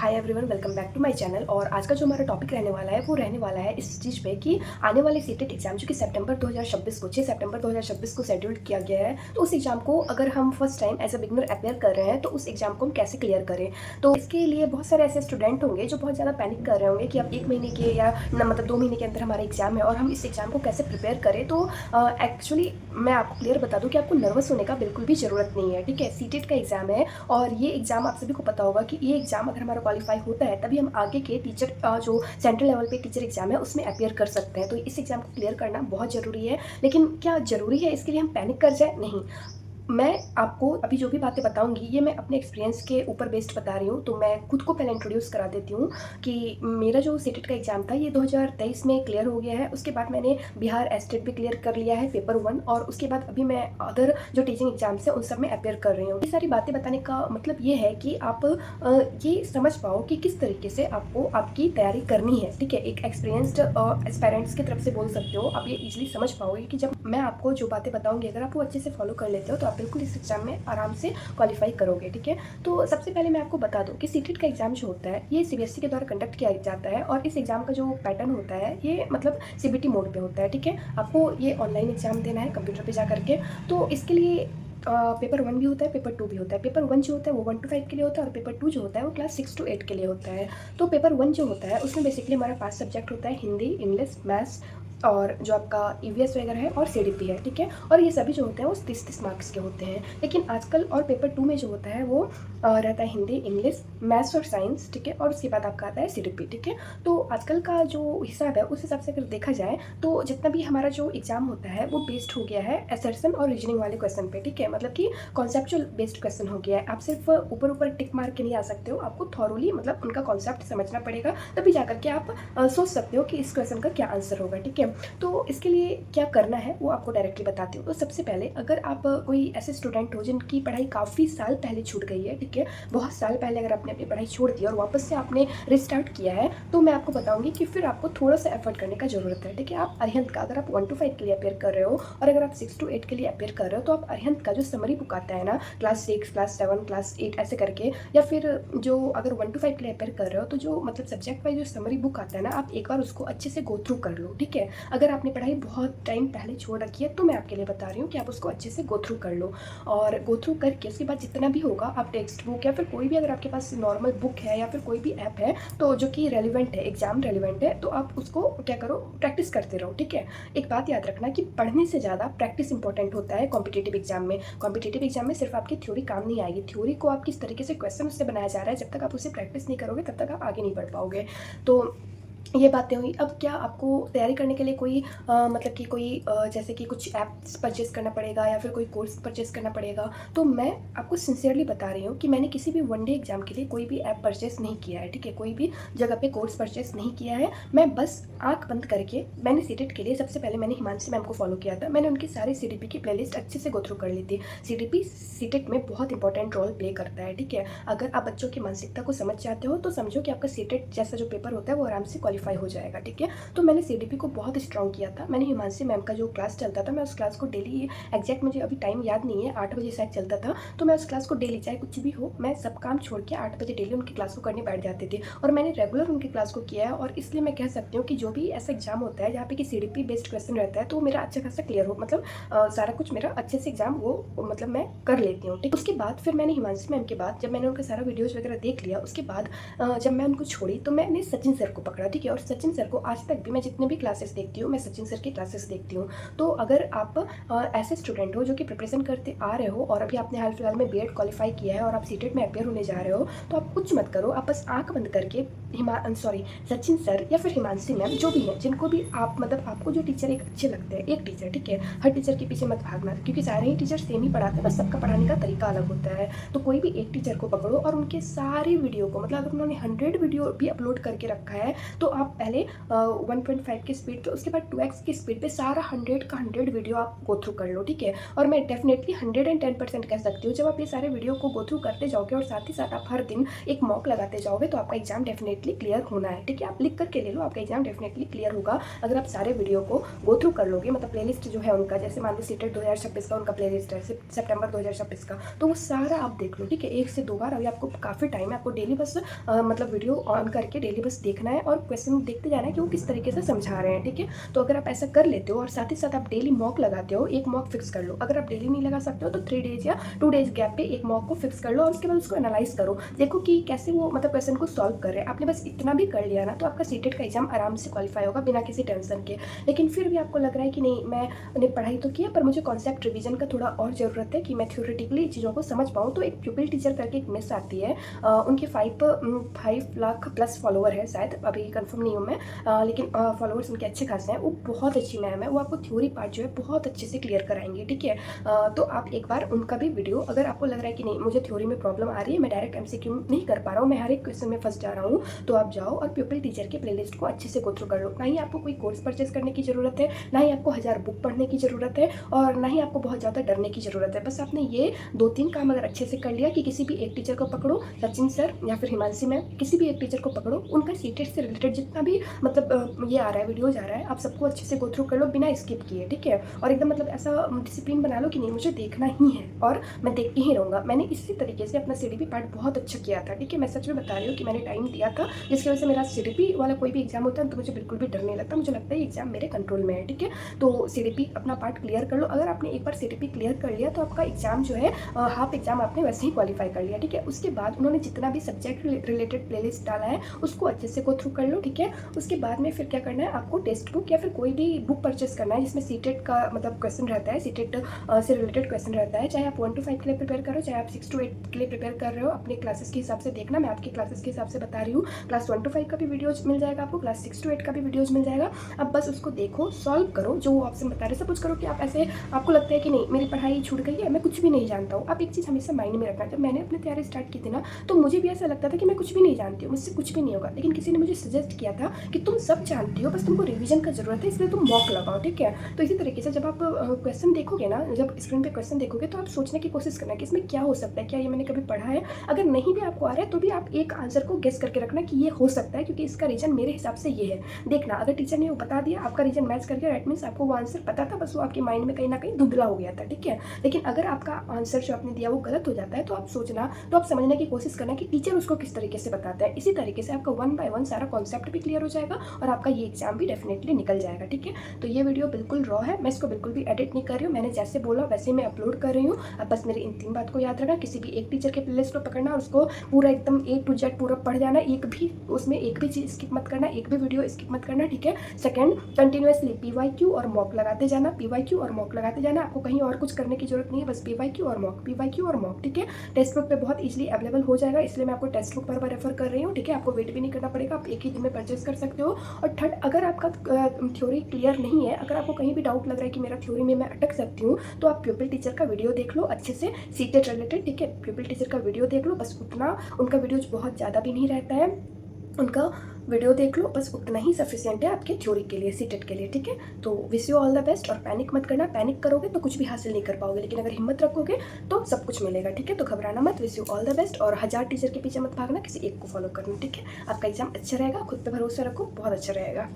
Hi everyone, welcome back to my channel. और आज का जो हमारा टॉपिक रहने वाला है वो रहने वाला है इस चीज़ पे कि आने वाले सीटेट एग्जाम जो कि सितंबर 2026 को 6 सितंबर 2026 को शेड्यूल किया गया है, तो उस एग्जाम को अगर हम first time as a beginner appear कर रहे हैं तो उस एग्जाम को हम कैसे क्लियर करें। तो इसके लिए बहुत सारे ऐसे स्टूडेंट होंगे जो बहुत ज़्यादा पैनिक कर रहे होंगे कि अब 1 महीने के या मतलब 2 महीने के अंदर हमारा एग्जाम है और हम इस एग्जाम को कैसे प्रिपेयर करें। तो एक्चुअली मैं आपको क्लियर बता दूं कि आपको नर्वस होने का बिल्कुल भी ज़रूरत नहीं है। ठीक है, सीटेट का एग्जाम है और ये एग्जाम आप सभी को पता होगा कि ये एग्जाम अगर हमारा क्वालिफाई होता है तभी हम आगे के टीचर जो सेंट्रल लेवल पे टीचर एग्जाम है उसमें अपियर कर सकते हैं। तो इस एग्जाम को क्लियर करना बहुत ज़रूरी है। लेकिन क्या ज़रूरी है इसके लिए हम पैनिक कर जाए? नहीं। मैं आपको अभी जो भी बातें बताऊंगी ये मैं अपने एक्सपीरियंस के ऊपर बेस्ड बता रही हूँ। तो मैं खुद को पहले इंट्रोड्यूस करा देती हूँ कि मेरा जो सीटेट का एग्ज़ाम था ये 2023 में क्लियर हो गया है। उसके बाद मैंने बिहार एस्टेट भी क्लियर कर लिया है पेपर 1, और उसके बाद अभी मैं अदर जो टीचिंग एग्जाम्स है उन सब में अपेयर कर रही हूँ। ये सारी बातें बताने का मतलब ये है कि आप ये समझ पाओ कि किस तरीके से आपको आपकी तैयारी करनी है। ठीक है, एक एक्सपीरियंस्ड एस्पायरेंट्स की तरफ से बोल सकते हो। आप ये इजीली समझ पाओगे कि जब मैं आपको जो बातें बताऊंगी अगर आप वो अच्छे से फॉलो कर लेते हो तो आप बिल्कुल इस एग्जाम में आराम से क्वालिफाई करोगे। ठीक है, तो सबसे पहले मैं आपको बता दूं कि सीटेट का एग्जाम जो होता है ये सीबीएसई के द्वारा कंडक्ट किया जाता है और इस एग्जाम का जो पैटर्न होता है ये मतलब सीबीटी मोड पे होता है। ठीक है, आपको ये ऑनलाइन एग्जाम देना है कंप्यूटर पे जा करके। तो इसके लिए पेपर 1 भी होता है, पेपर 2 भी होता है। पेपर 1 जो होता है वो 1 to 5 के लिए होता है और पेपर 2 जो होता है वो क्लास 6 to 8 के लिए होता है। तो पेपर 1 जो होता है उसमें बेसिकली हमारा 5 सब्जेक्ट होता है, हिंदी, इंग्लिश, मैथ्स और जो आपका ईवीएस वगैरह है और सीडीपी है। ठीक है, और ये सभी जो होते हैं वो 30-30 मार्क्स के होते हैं। लेकिन आजकल और पेपर 2 में जो होता है वो रहता है हिंदी, इंग्लिश, मैथ्स और साइंस। ठीक है, और उसके बाद आपका आता है सीडीपी। ठीक है, तो आजकल का जो हिसाब है उस हिसाब से अगर देखा जाए तो जितना भी हमारा जो एग्जाम होता है वो बेस्ड हो गया है असर्शन और रीजनिंग वाले क्वेश्चन पे। ठीक है, मतलब कि कॉन्सेप्चुअल बेस्ड क्वेश्चन हो गया है। आप सिर्फ ऊपर ऊपर टिक मार के नहीं आ सकते हो, आपको थॉरोली मतलब उनका कॉन्सेप्ट समझना पड़ेगा, तभी जाकर के आप सोच सकते हो कि इस क्वेश्चन का क्या आंसर होगा। ठीक है, तो इसके लिए क्या करना है वो आपको डायरेक्टली बताती हूँ। तो सबसे पहले अगर आप कोई ऐसे स्टूडेंट हो जिनकी पढ़ाई काफ़ी साल पहले छूट गई है, ठीक है, बहुत साल पहले अगर आपने अपनी पढ़ाई छोड़ दी और वापस से आपने रिस्टार्ट किया है, तो मैं आपको बताऊंगी कि फिर आपको थोड़ा सा एफर्ट करने का जरूरत है। ठीक है, आप अरिहंत का अगर आप 1 to 5 के लिए अपेयर कर रहे हो और अगर आप 6 to 8 के लिए अपेयर कर रहे हो तो आप अरिहंत का जो समरी बुक आता है ना, क्लास 6, क्लास 7, क्लास 8 ऐसे करके, या फिर जो अगर 1 to 5 के लिए अपेयर कर रहे हो तो जो मतलब सब्जेक्ट वाइज जो समरी बुक आता है ना, आप एक बार उसको अच्छे से गो थ्रू कर लो। ठीक है, अगर आपने पढ़ाई बहुत टाइम पहले छोड़ रखी है तो मैं आपके लिए बता रही हूँ कि आप उसको अच्छे से गो थ्रू कर लो। और गो थ्रू करके उसके बाद जितना भी होगा आप टेक्स्ट बुक या फिर कोई भी अगर आपके पास नॉर्मल बुक है या फिर कोई भी ऐप है तो जो कि रेलिवेंट है, एग्जाम रेलिवेंट है, तो आप उसको क्या करो, प्रैक्टिस करते रहो। ठीक है, एक बात याद रखना कि पढ़ने से ज़्यादा प्रैक्टिस इंपॉर्टेंट होता है कॉम्पिटेटिव एग्जाम में। कॉम्पिटेटिव एग्जाम में सिर्फ आपकी थ्योरी काम नहीं आएगी, थ्योरी को आप किस तरीके से क्वेश्चन उससे बनाया जा रहा है, जब तक आप उसे प्रैक्टिस नहीं करोगे तब तक आप आगे नहीं बढ़ पाओगे। तो ये बातें हुई। अब क्या आपको तैयारी करने के लिए कोई मतलब कि कोई जैसे कि कुछ ऐप्स परचेज़ करना पड़ेगा या फिर कोई कोर्स परचेज़ करना पड़ेगा? तो मैं आपको सिंसियरली बता रही हूँ कि मैंने किसी भी वन डे एग्जाम के लिए कोई भी ऐप परचेज़ नहीं किया है। ठीक है, कोई भी जगह पे कोर्स परचेज़ नहीं किया है। मैं बस आँख बंद करके मैंने सीटेट के लिए सबसे पहले मैंने हिमांशी मैम को फॉलो किया था। मैंने उनकी सारी सीडीपी की प्लेलिस्ट अच्छे से गो थ्रू कर ली थी। सीडीपी सीटेट में बहुत इंपॉर्टेंट रोल प्ले करता है। ठीक है, अगर आप बच्चों की मानसिकता को समझ जाते हो तो समझो कि आपका सीटेट जैसा जो पेपर होता है वो आराम से क्वालिफाई हो जाएगा। ठीक है, तो मैंने सीडीपी को बहुत स्ट्रॉन्ग किया था। मैंने हिमांशी मैम का जो क्लास चलता था मैं उस क्लास को डेली, एग्जैक्ट मुझे अभी टाइम याद नहीं है, 8 बजे शायद चलता था, तो मैं उस क्लास को डेली चाहे कुछ भी हो मैं सब काम छोड़ के 8 बजे डेली उनकी क्लास को करने बैठ जाती थी। और मैंने रेगुलर उनकी क्लास को किया है और इसलिए मैं कह सकती हूँ कि जो भी ऐसा एग्जाम होता है जहाँ पे कि सीडीपी बेस्ड क्वेश्चन रहता है तो मेरा अच्छा खासा क्लियर हो, मतलब सारा कुछ मेरा अच्छे से एग्जाम वो मतलब मैं कर लेती हूँ। ठीक, उसके बाद फिर मैंने हिमांशी मैम के बाद जब मैंने उनका सारा वीडियोज़ वगैरह देख लिया उसके बाद जब मैं उनको छोड़ी तो मैंने सचिन सर को पकड़ा। ठीक है, और सचिन सर को आज तक भी मैं जितने भी क्लासेस देखती हूँ मैं सचिन सर की क्लासेस देखती हूँ। तो अगर आप ऐसे स्टूडेंट हो जो कि प्रिपरेशन करते आ रहे हो और अभी आपने हाल फिलहाल में बीएड क्वालिफाई किया है और आप सीटेट में अपेयर होने जा रहे हो, तो आप कुछ मत करो, आप बस आंख बंद करके सचिन सर या फिर हिमांशी मैम जो भी हैं, जिनको भी आप मतलब आपको जो टीचर एक अच्छे लगते हैं, एक टीचर। ठीक है, हर टीचर के पीछे मत भागना क्योंकि सारे ही टीचर सेम ही पढ़ाते हैं, बस सबका पढ़ाने का तरीका अलग होता है। तो कोई भी एक टीचर को पकड़ो और उनके सारे वीडियो को, मतलब अगर उन्होंने 100 वीडियो भी अपलोड करके रखा है तो आप पहले 1.5 की स्पीड पे, उसके बाद 2x की स्पीड पे सारा 100 का 100 वीडियो आप गो थ्रू कर लो, ठीक है। और मैं डेफिनेटली 110% कह सकती हूँ, जब आप ये सारे वीडियो को गो थ्रू करते जाओगे और साथ ही साथ आप हर दिन एक मॉक लगाते जाओगे तो आपका एग्जाम डेफिनेटली क्लियर होना है, ठीक है। आप लिख करके ले लो, आपका एग्जाम डेफिनेटली क्लियर होगा अगर आप सारे वीडियो को गो थ्रू कर लोगे। मतलब प्लेलिस्ट जो है उनका, जैसे मान लो सीटेट 2026 का उनका प्लेलिस्ट है सितंबर 2026 का, तो वो सारा आप देख लो, ठीक है, 1 से 2 बार। अभी आपको काफ़ी टाइम है, आपको डेली बस मतलब वीडियो ऑन करके डेली बस देखना है और क्वेश्चन देखते जाना है कि वो किस तरीके से समझा रहे हैं, ठीक है। तो अगर आप ऐसा कर लेते हो और साथ ही साथ आप डेली मॉक लगाते हो, एक मॉक फिक्स कर लो। अगर आप डेली नहीं लगा सकते हो तो 3 डेज या 2 डेज गैप पे एक मॉक को फिक्स कर लो और उसके बाद उसको एनालाइज करो, देखो कि कैसे वो मतलब क्वेश्चन को सॉल्व कर रहे हैं। आपने बस इतना भी कर लिया ना तो आपका सीटेट का एग्जाम आराम से क्वालिफाई होगा बिना किसी टेंशन के। लेकिन फिर भी आपको लग रहा है कि नहीं, मैंने पढ़ाई तो किया पर मुझे कॉन्सेप्ट रिवीजन का थोड़ा और ज़रूरत है कि मैं थ्योरेटिकली चीज़ों को समझ पाऊँ, तो एक प्यूपिल टीचर करके एक मिस आती है। उनके 5 लाख प्लस फॉलोवर है शायद, अभी कंफर्म नहीं हूँ मैं, लेकिन फॉलोअर्स उनके अच्छे खासे हैं। वो बहुत अच्छी मैम है, वो आपको थ्योरी पार्ट जो है बहुत अच्छे से क्लियर कराएंगे, ठीक है। तो आप एक बार उनका भी वीडियो, अगर आपको लग रहा है कि नहीं मुझे थ्योरी में प्रॉब्लम आ रही है, मैं डायरेक्ट MCQ नहीं कर पा रहा हूँ, मैं हर एक क्वेश्चन में फंस जा रहा हूँ, तो आप जाओ और प्यूपिल टीचर के प्लेलिस्ट को अच्छे से गो थ्रू कर लो। ना ही आपको कोई कोर्स परचेज करने की ज़रूरत है, ना ही आपको 1000 बुक पढ़ने की ज़रूरत है, और ना ही आपको बहुत ज़्यादा डरने की ज़रूरत है। बस आपने ये 2-3 काम अगर अच्छे से कर लिया कि किसी भी एक टीचर को पकड़ो, सचिन सर या फिर हिमांशी मैम, किसी भी एक टीचर को पकड़ो, उनका सीटेट से रिलेटेड जितना भी मतलब ये आ रहा है, वीडियोज आ रहा है, आप सबको अच्छे से गो थ्रू कर लो बिना स्किप किए, ठीक है। और एकदम मतलब ऐसा डिसिप्लिन बना लो कि नहीं मुझे देखना ही है और मैं देखती ही रहूँगा। मैंने इसी तरीके से अपना CDP पार्ट बहुत अच्छा किया था, ठीक है। मैं सच में बता रही हूँ कि मैंने टाइम दिया था, जिसकी वजह से मेरा CDP वाला कोई भी एग्जाम होता है तो मुझे बिल्कुल भी डर नहीं लगता, मुझे लगता है ये एग्जाम मेरे कंट्रोल में है, ठीक है। तो CDP अपना पार्ट क्लियर कर लो। अगर आपने एक बार CDP क्लियर कर लिया तो आपका एग्जाम जो है हाफ एग्जाम आपने वैसे ही क्वालिफाई कर लिया, ठीक है। उसके बाद उन्होंने जितना भी सब्जेक्ट रिलेटेड प्लेलिस्ट डाला है उसको अच्छे से गो थ्रू कर लो, ठीक है। उसके बाद में फिर क्या करना है, आपको टेक्स्ट बुक या फिर कोई भी बुक परचेस करना है जिसमें सीटेट का मतलब क्वेश्चन रहता है, सीटेट से रिलेटेड क्वेश्चन रहता है। चाहे आप 1 to 5 के लिए प्रिपेयर करो, चाहे आप 6 to 8 के लिए प्रिपेयर कर रहे हो, अपने क्लासेस के हिसाब से देखना। मैं आपकी क्लासेस के हिसाब से बता रही हूँ। क्लास 1 to 5 का भी वीडियोज मिल जाएगा आपको, क्लास 6 to 8 का भी वीडियोज मिल जाएगा। अब बस उसको देखो, सॉल्व करो, जो वो ऑप्शन बता रहे हैं। सपोज करो कि आप ऐसे आपको लगता है कि नहीं मेरी पढ़ाई छूट गई है, मैं कुछ भी नहीं जानता हूँ। आप एक चीज़ हमेशा माइंड में रखना, जब मैंने अपनी तैयारी स्टार्ट की थी ना तो मुझे भी ऐसा लगता था कि मैं कुछ भी नहीं जानती हूँ, मुझसे कुछ भी नहीं होगा। लेकिन किसी ने मुझे सजेस्ट किया था कि तुम सब जानती हो, बस तुमको रिवीजन का जरूरत है, इसलिए तुम मॉक लगाओ, ठीक है। तो इसी तरीके से जब आप क्वेश्चन देखोगे ना, जब स्क्रीन पे क्वेश्चन देखोगे तो आप सोचने की कोशिश करना कि इसमें क्या हो सकता है, क्या ये मैंने कभी पढ़ा है। अगर नहीं भी आपको आ रहा है तो भी आप एक आंसर को गेस करके रखना कि ये हो सकता है क्योंकि इसका रीजन मेरे हिसाब से ये है। देखना अगर टीचर ने वो बता दिया, आपका रीजन मैच कर गया, दैट मीन्स आपको वो आंसर पता था, बस वो आपके माइंड में कहीं ना कहीं धुंधला हो गया था, ठीक है। लेकिन अगर आपका आंसर जो आपने दिया वो गलत हो जाता है तो आप सोचना, तो आप समझने की कोशिश करना कि टीचर उसको किस तरीके से बताता है। इसी तरीके से आपका 1 by 1 सारा कॉन्सेप्ट भी क्लियर हो जाएगा और आपका ये एग्जाम भी डेफिनेटली निकल जाएगा, ठीक है। तो ये वीडियो बिल्कुल रॉ है, मैं इसको बिल्कुल भी एडिट नहीं कर रही हूँ, मैंने जैसे बोला वैसे मैं अपलोड कर रही हूँ। अब बस मेरी इन 3 बात को याद रखना, किसी भी एक टीचर के प्लेलिस्ट को पकड़ना और उसको पूरा एकदम A to Z पूरा पढ़ जाना, एक भी उसमें एक भी चीज़ स्किप मत करना, एक भी वीडियो स्किप मत करना, ठीक है। सेकंड, कंटिन्यूसली PYQ और मॉक लगाते जाना, PYQ और मॉक लगाते जाना, आपको कहीं और कुछ करने की जरूरत नहीं है, बस PYQ और मॉक, PYQ और मॉक, ठीक है। टेक्स्ट बुक पे बहुत ईजिली अवेलेबल हो जाएगा, इसलिए मैं आपको टेक्स्ट बुक पर रेफर कर रही हूँ, ठीक है। आपको वेट भी नहीं करना पड़ेगा, आप एक ही दिन में परचेस कर सकते हो। और थर्ड, अगर आपका थ्योरी क्लियर नहीं है, अगर आपको कहीं भी डाउट लग रहा है कि मेरा थ्योरी में मैं अटक सकती हूँ, तो आप प्यूपिल टीचर का वीडियो देख लो अच्छे से, सीटेट रिलेटेड, ठीक है। प्यूपिल टीचर का वीडियो देख लो, बस उतना, उनका वीडियोज बहुत ज़्यादा भी नहीं रहता है, उनका वीडियो देख लो, बस उतना ही सफिशिएंट है आपके थ्योरी के लिए, सीटेट के लिए, ठीक है। तो wish you all the best और पैनिक मत करना, पैनिक करोगे तो कुछ भी हासिल नहीं कर पाओगे, लेकिन अगर हिम्मत रखोगे तो सब कुछ मिलेगा, ठीक है। तो घबराना मत, wish you all the best और 1000 टीचर के पीछे मत भागना, किसी एक को फॉलो करना, ठीक है। आपका एग्जाम अच्छा रहेगा, खुद पे भरोसा रखो, बहुत अच्छा रहेगा।